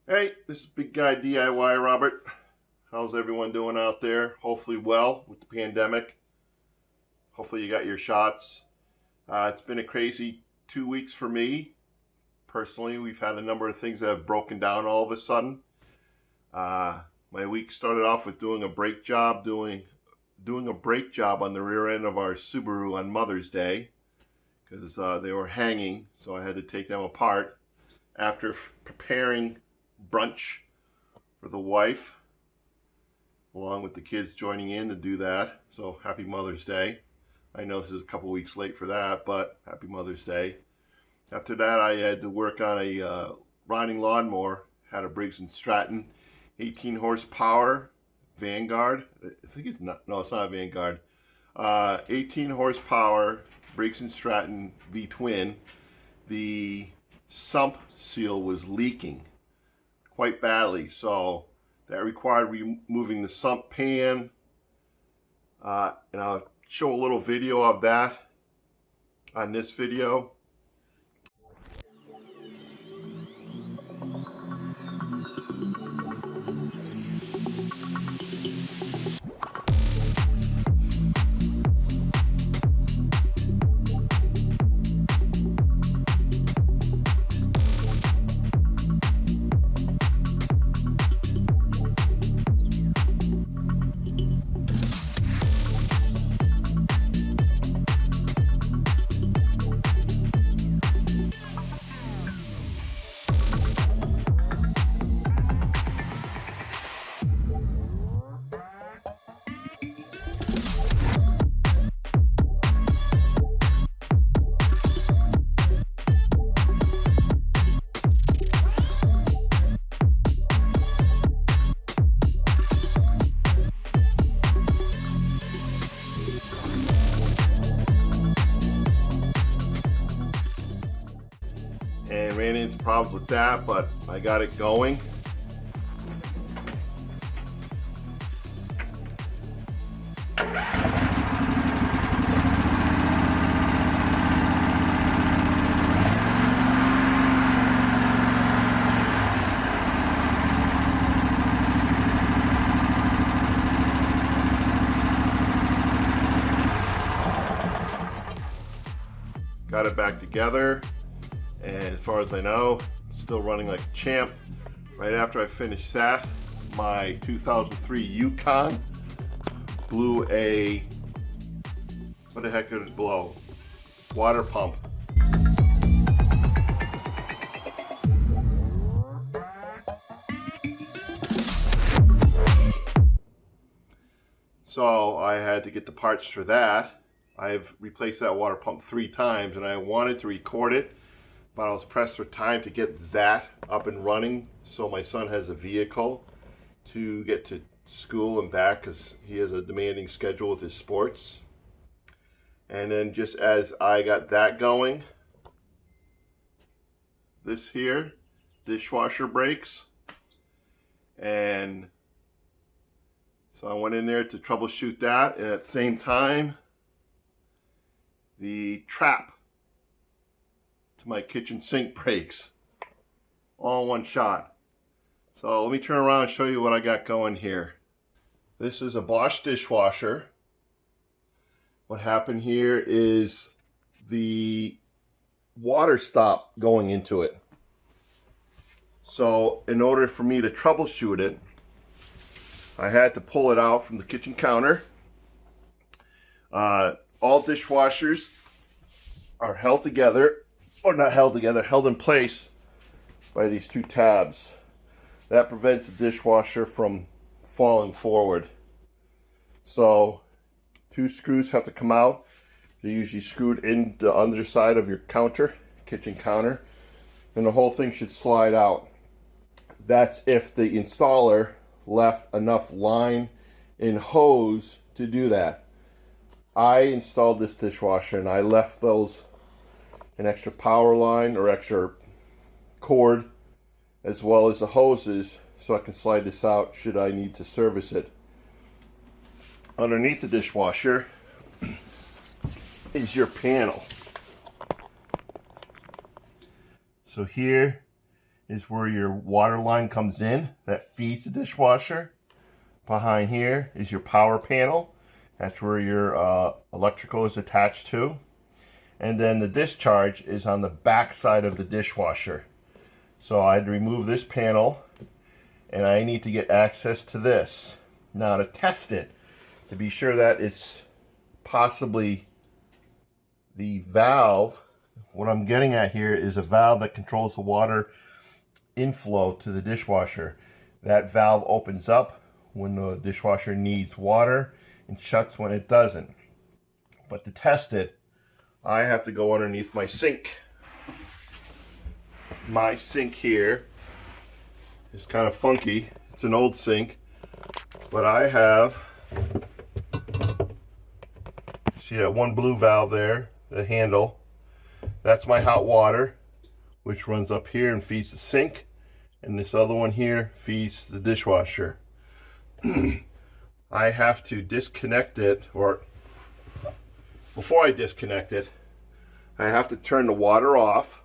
Hey, this is Big Guy DIY Robert. How's everyone doing out there? Hopefully well with the pandemic. Hopefully you got your shots. It's been a crazy 2 weeks for me. Personally, we've had a number of things that have broken down all of a sudden. My week started off with doing a brake job, doing a brake job on the rear end of our Subaru on Mother's Day because they were hanging, so I had to take them apart. After preparing brunch for the wife, along with the kids joining in to do that. So happy Mother's Day. I know this is a couple weeks late for that, but happy Mother's Day. After that, I had to work on a riding lawnmower. Had a Briggs & Stratton 18 horsepower Vanguard. I think it's not, no, it's not a Vanguard. 18 horsepower Briggs & Stratton V-twin. The sump seal was leaking quite badly, so that required removing the sump pan, and I'll show a little video of that on this video. And ran into problems with that, but I got it going. Got it back together. And as far as I know, still running like a champ. Right after I finished that, my 2003 Yukon blew a, what the heck did it blow? Water pump. So I had to get the parts for that. I've replaced that water pump 3 times, and I wanted to record it, but I was pressed for time to get that up and running so my son has a vehicle to get to school and back because he has a demanding schedule with his sports. And then just as I got that going, this here dishwasher breaks, and so I went in there to troubleshoot that, and at the same time the trap to my kitchen sink breaks, all in one shot. So let me turn around and show you what I got going here. This is a Bosch dishwasher. What happened here is the water stopped going into it. So in order for me to troubleshoot it, I had to pull it out from the kitchen counter. All dishwashers are held together, or not held together, held in place by these 2 tabs. That prevents the dishwasher from falling forward. So 2 screws have to come out. They're usually screwed in the underside of your counter, kitchen counter, and the whole thing should slide out. That's if the installer left enough line and hose to do that. I installed this dishwasher and I left those an extra power line or extra cord, as well as the hoses, so I can slide this out should I need to service it. Underneath the dishwasher is your panel. So here is where your water line comes in that feeds the dishwasher. Behind here is your power panel. That's where your electrical is attached to. And then the discharge is on the back side of the dishwasher. So I had to remove this panel, and I need to get access to this. Now to test it, to be sure that it's possibly the valve, what I'm getting at here is a valve that controls the water inflow to the dishwasher. That valve opens up when the dishwasher needs water and shuts when it doesn't. But to test it, I have to go underneath my sink. My sink here is kind of funky. It's an old sink, but I have, see that one blue valve there, the handle, that's my hot water, which runs up here and feeds the sink, and this other one here feeds the dishwasher. I have to disconnect it, or before I disconnect it, I have to turn the water off,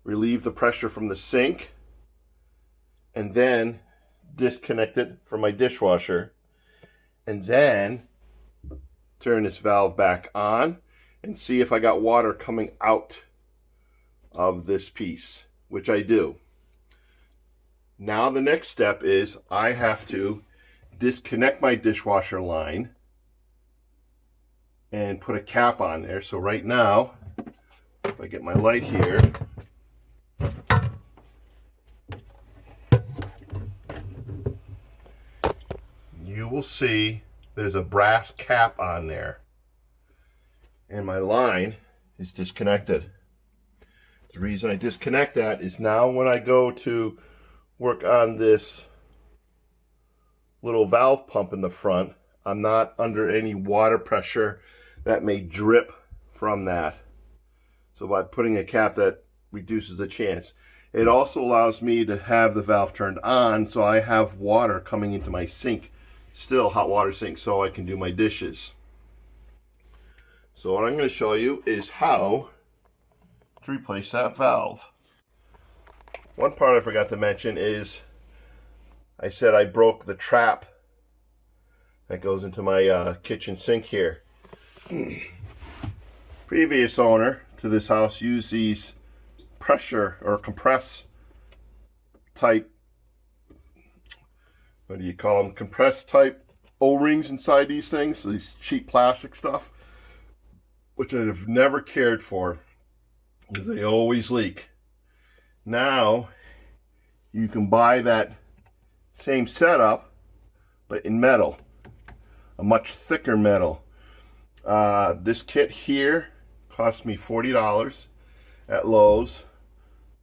relieve the pressure from the sink, and then disconnect it from my dishwasher, and then turn this valve back on and see if I got water coming out of this piece, which I do. Now the next step is I have to disconnect my dishwasher line and put a cap on there. So right now, if I get my light here, you will see there's a brass cap on there, and my line is disconnected. The reason I disconnect that is now when I go to work on this little valve pump in the front, I'm not under any water pressure that may drip from that. So by putting a cap, that reduces the chance. It also allows me to have the valve turned on so I have water coming into my sink, still hot water sink, so I can do my dishes. So what I'm going to show you is how to replace that valve. One part I forgot to mention is I said I broke the trap that goes into my kitchen sink here. Previous owner to this house used these pressure or compress type, what do you call them, compressed type O-rings inside these things, so these cheap plastic stuff, which I've never cared for because they always leak. Now you can buy that same setup but in metal, a much thicker metal. This kit here cost me $40 at Lowe's.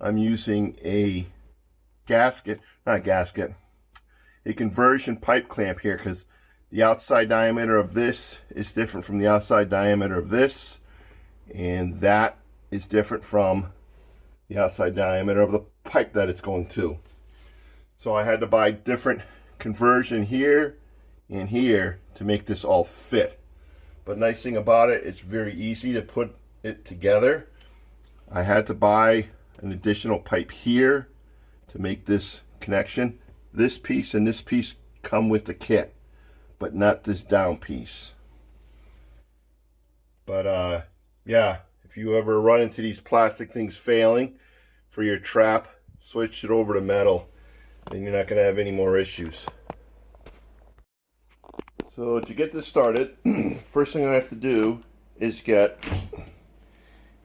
I'm using a a conversion pipe clamp here, because the outside diameter of this is different from the outside diameter of this, and that is different from the outside diameter of the pipe that it's going to. So I had to buy different conversion here and here to make this all fit. But nice thing about it, it's very easy to put it together. I had to buy an additional pipe here to make this connection. This piece and this piece come with the kit, but not this down piece. But yeah, if you ever run into these plastic things failing for your trap, switch it over to metal, and you're not going to have any more issues. So to get this started, first thing I have to do is get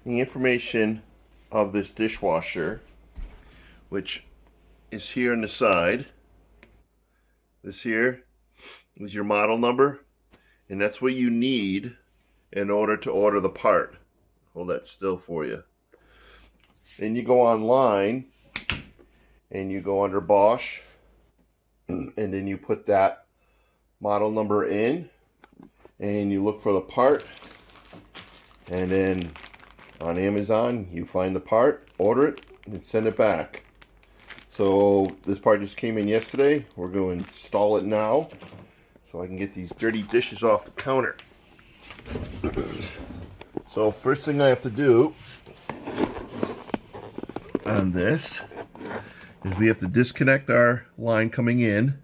the information of this dishwasher, which is here on the side. This here is your model number, and that's what you need in order to order the part. Hold that still for you. Then you go online and you go under Bosch, and then you put that model number in and you look for the part, and then on Amazon you find the part, order it, and send it back. So this part just came in yesterday. We're going to install it now so I can get these dirty dishes off the counter. So first thing I have to do on this is we have to disconnect our line coming in.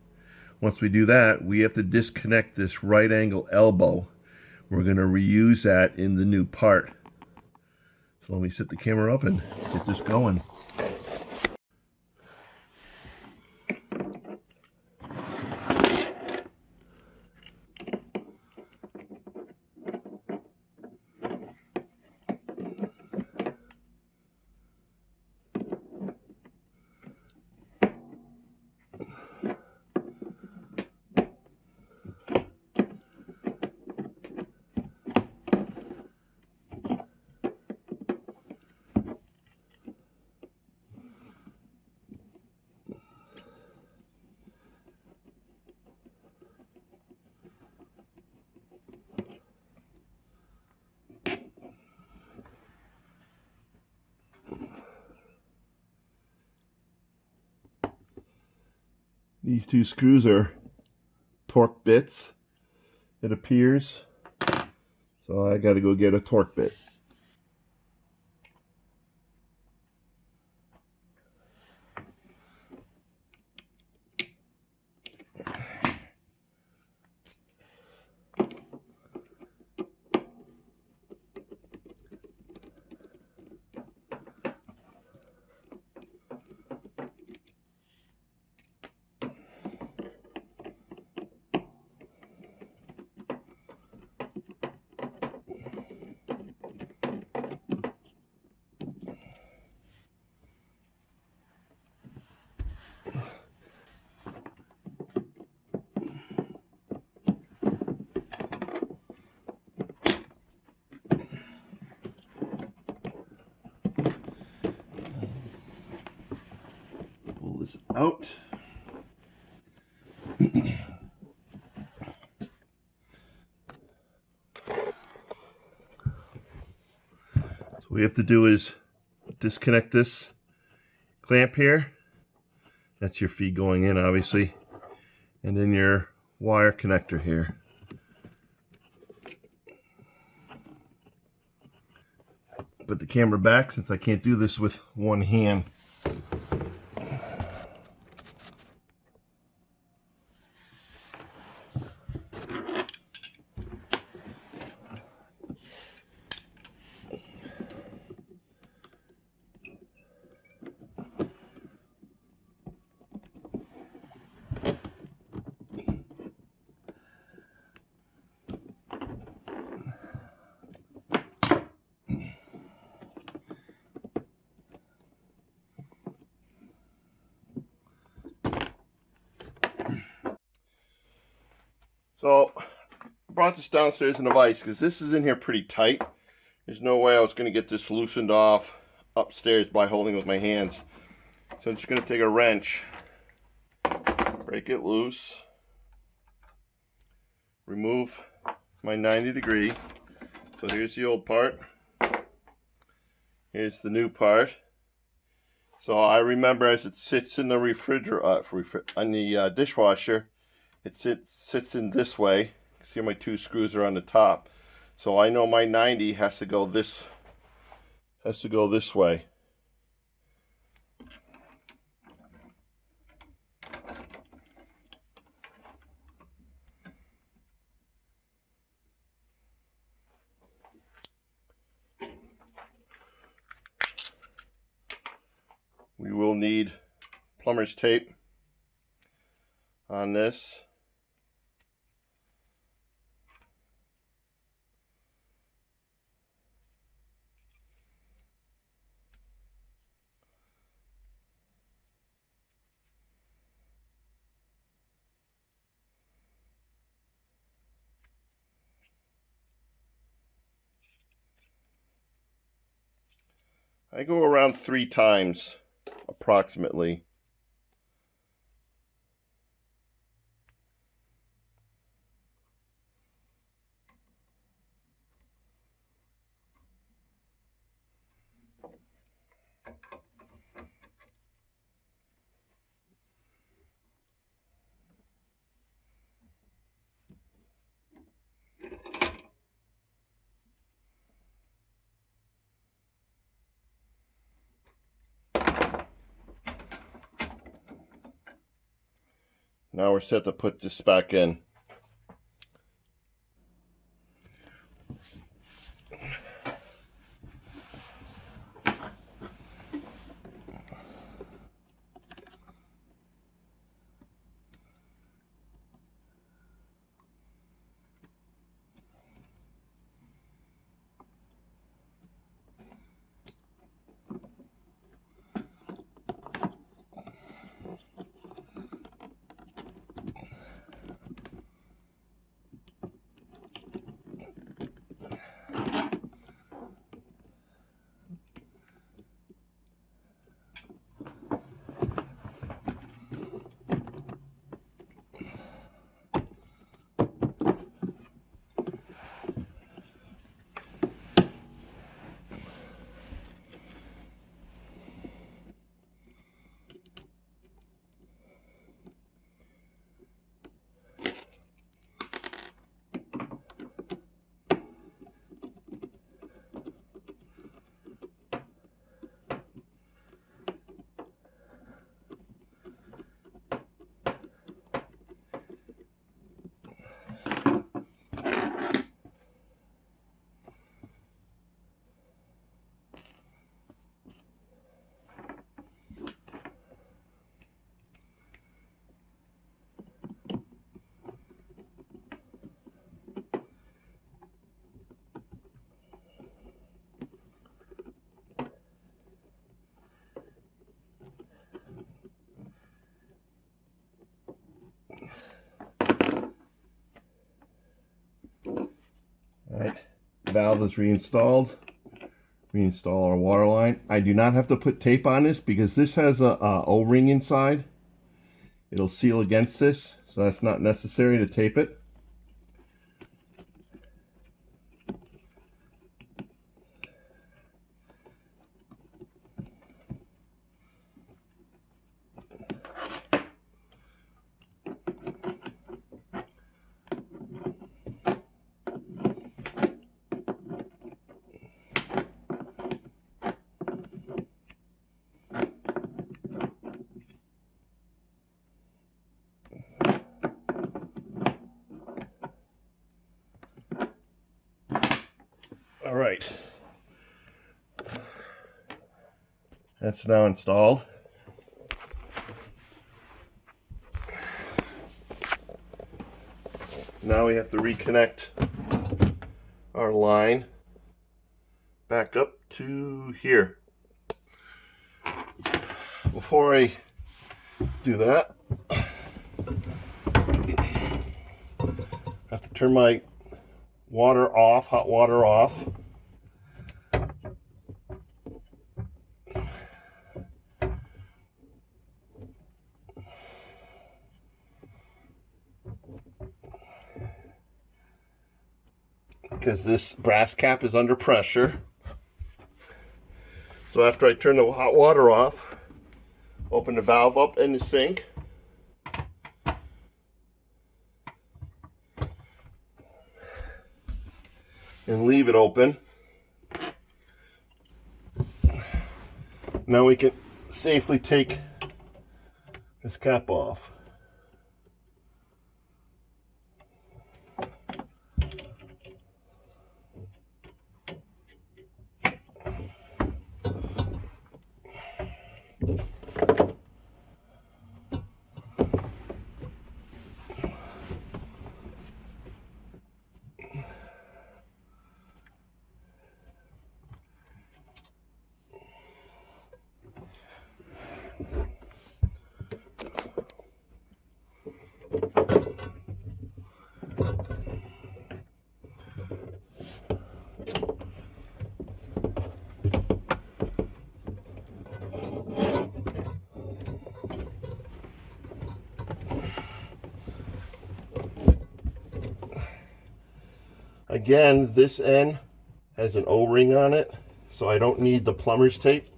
Once we do that, we have to disconnect this right angle elbow. We're going to reuse that in the new part. So let me set the camera up and get this going. These two screws are torque bits, it appears. So I got to go get a torque bit. Pull this out. So what we have to do is disconnect this clamp here. That's your feed going in, obviously. And then your wire connector here. Put the camera back since I can't do this with one hand. So I brought this downstairs in the vise because this is in here pretty tight. There's no way I was going to get this loosened off upstairs by holding it with my hands. So I'm just going to take a wrench, break it loose, remove my 90°. So here's the old part. Here's the new part. So I remember as it sits in the dishwasher, it sits in this way. See, my two screws are on the top. So I know my 90 has to go this way. We will need plumber's tape on this. I go around 3 times approximately. Now we're set to put this back in. Alright, valve is reinstalled. Reinstall our water line. I do not have to put tape on this because this has a O-ring inside. It'll seal against this, so that's not necessary to tape it. All right, that's now installed. Now we have to reconnect our line back up to here. Before I do that, I have to turn my water off, hot water off. Because this brass cap is under pressure. So after I turn the hot water off, open the valve up in the sink. And leave it open. Now we can safely take this cap off. Again, this end has an O-ring on it, so I don't need the plumber's tape.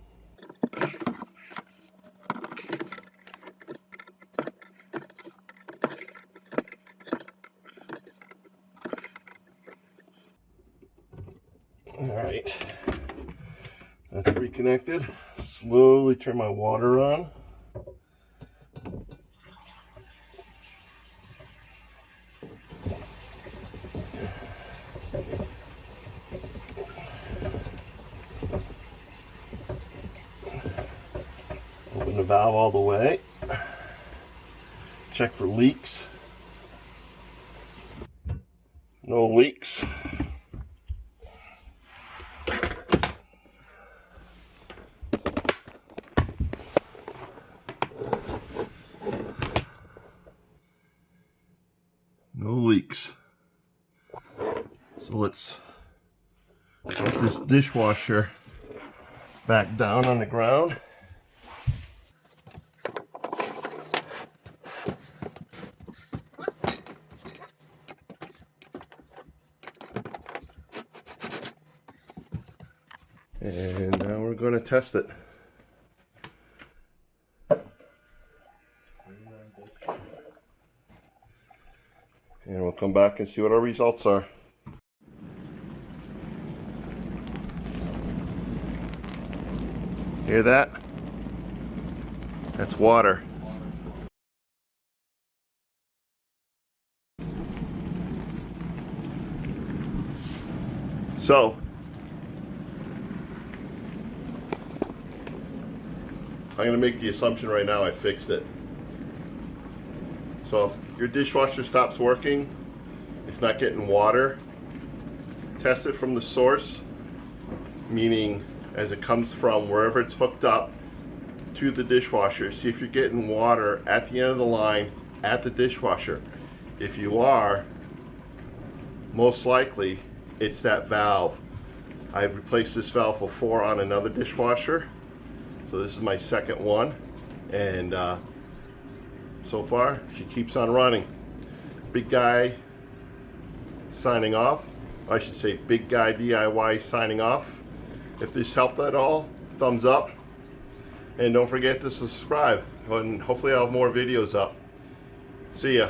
Alright, that's reconnected. Slowly turn my water on. the valve all the way. Check for leaks. No leaks. No leaks. So let's put this dishwasher back down on the ground. And now we're going to test it. And we'll come back and see what our results are. Hear that? That's water. So, I'm going to make the assumption right now I fixed it. So if your dishwasher stops working, it's not getting water, test it from the source, meaning as it comes from wherever it's hooked up to the dishwasher. See if you're getting water at the end of the line at the dishwasher. If you are, most likely it's that valve. I've replaced this valve before on another dishwasher. So this is my second one, and so far she keeps on running. Big Guy signing off. I should say Big Guy DIY signing off. If this helped at all, thumbs up, and don't forget to subscribe, and hopefully I'll have more videos up. See ya.